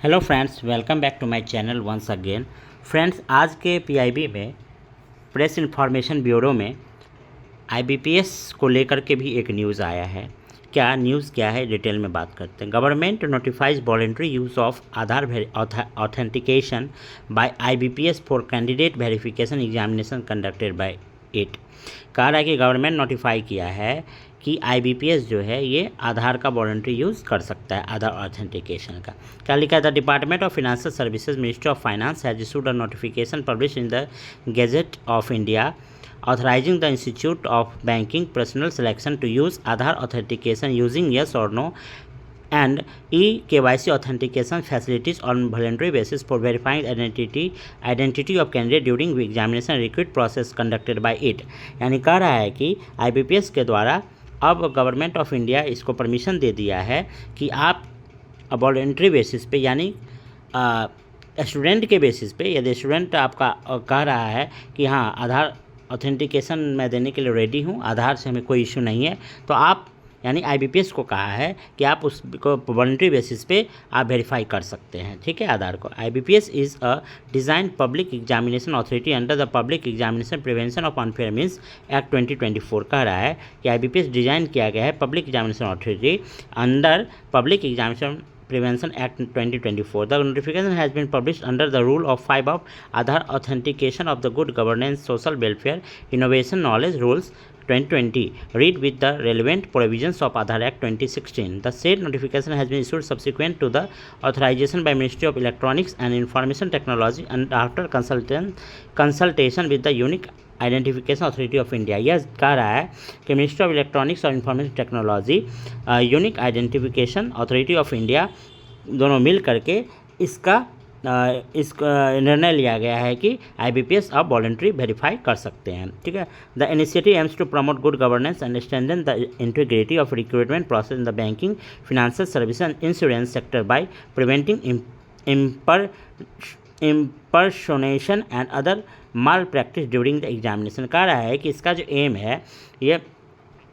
Hello friends, welcome back to my channel once again. Friends, आज के PIB में press information bureau में IBPS को लेकर के भी एक न्यूज़ आया है। न्यूज़ क्या है, डिटेल में बात करते हैं। Government notifies voluntary use of Aadhaar authentication by IBPS for candidate verification examination conducted by it. कह रहा है कि गवर्नमेंट नोटिफाई किया है कि आईबीपीएस जो है ये आधार का वॉलंटरी यूज़ कर सकता है, आधार ऑथेंटिकेशन का। क्या लिखा है? The department of financial services, ministry of finance has issued a notification publish in the gazette of India authorizing the Institute of Banking Personnel Selection to use Aadhaar authentication using yes or no and eKYC authentication facilities on voluntary basis for verifying identity of candidate during examination recruit process conducted by it। यानी कह रहा है कि IBPS के द्वारा अब government of India इसको permission दे दिया है कि आप वॉलंटरी बेसिस पे, यानी स्टूडेंट के बेसिस पे, यदि स्टूडेंट आपका कह रहा है कि हाँ आधार ऑथेंटिकेशन मैं देने के लिए रेडी हूँ, आधार से हमें कोई इशू नहीं है, तो आप, यानी आईबीपीएस को कहा है कि आप उसको वॉलंटरी बेसिस पे आप वेरीफाई कर सकते हैं, ठीक है, आधार को। IBPS is a design public examination authority under the public examination prevention of unfair means act 2024। कह रहा है कि आईबीपीएस डिज़ाइन किया गया है public examination authority under public examination Prevention Act 2024. The notification has been published under the Rule of 5 of Aadhaar Authentication of the Good Governance, Social Welfare, Innovation, Knowledge Rules 2020. Read with the relevant provisions of Aadhaar Act 2016. The said notification has been issued subsequent to the authorization by Ministry of Electronics and Information Technology and after consultation with the Unique identification authority of India. यह कह रहा है कि ministry of electronics और information technology, unique identification authority of India दोनों मिल करके इसका निर्णय लिया गया है कि आईबीपीएस अब वॉलंटरी वेरीफाई कर सकते हैं, ठीक है। The initiative aims to promote good governance and strengthen the integrity of recruitment process in the banking, financial service and insurance sector by preventing impersonation and other malpractice during the examination। कह रहा है कि इसका जो M है ये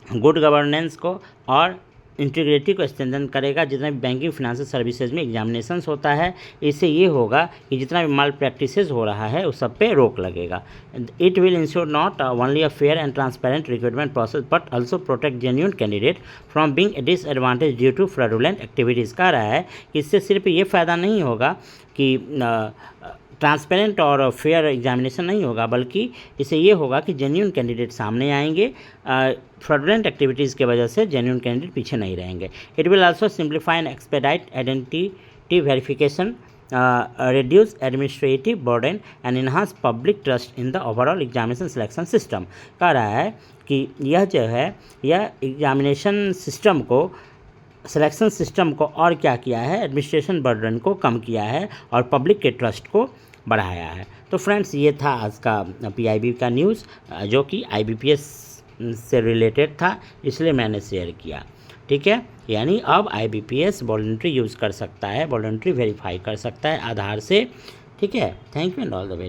good governance को और इंटीग्रिटी को स्ट्रेंथन करेगा। जितना भी बैंकिंग फाइनेंशियल सर्विसेज में एग्जामिनेशंस होता है, इससे ये होगा कि जितना भी माल प्रैक्टिसेस हो रहा है उस सब पे रोक लगेगा। It will ensure not only a fair and transparent recruitment process but also protect genuine candidate from being disadvantage due to fraudulent activities. कह रहा है कि इससे सिर्फ ये फ़ायदा नहीं होगा कि ट्रांसपेरेंट और फेयर एग्जामिनेशन नहीं होगा, बल्कि इससे ये होगा कि जेन्यून कैंडिडेट सामने आएंगे, फ्रॉडुलेंट एक्टिविटीज़ की वजह से जेन्यून कैंडिडेट पीछे नहीं रहेंगे। It will also simplify and expedite identity verification, reduce administrative burden and enhance public trust in the overall examination selection system। कह रहा है कि यह जो है यह एग्जामिनेशन सिस्टम को, सिलेक्शन सिस्टम को और क्या किया है, एडमिनिस्ट्रेशन बर्डन को कम किया है और पब्लिक के ट्रस्ट को बढ़ाया है। तो फ्रेंड्स, ये था आज का पीआईबी का न्यूज़ जो कि आईबीपीएस से रिलेटेड था, इसलिए मैंने शेयर किया, ठीक है। यानी अब आईबीपीएस वॉलंटरी यूज़ कर सकता है, वॉलंटरी वेरीफाई कर सकता है आधार से, ठीक है। Thank you and all the best.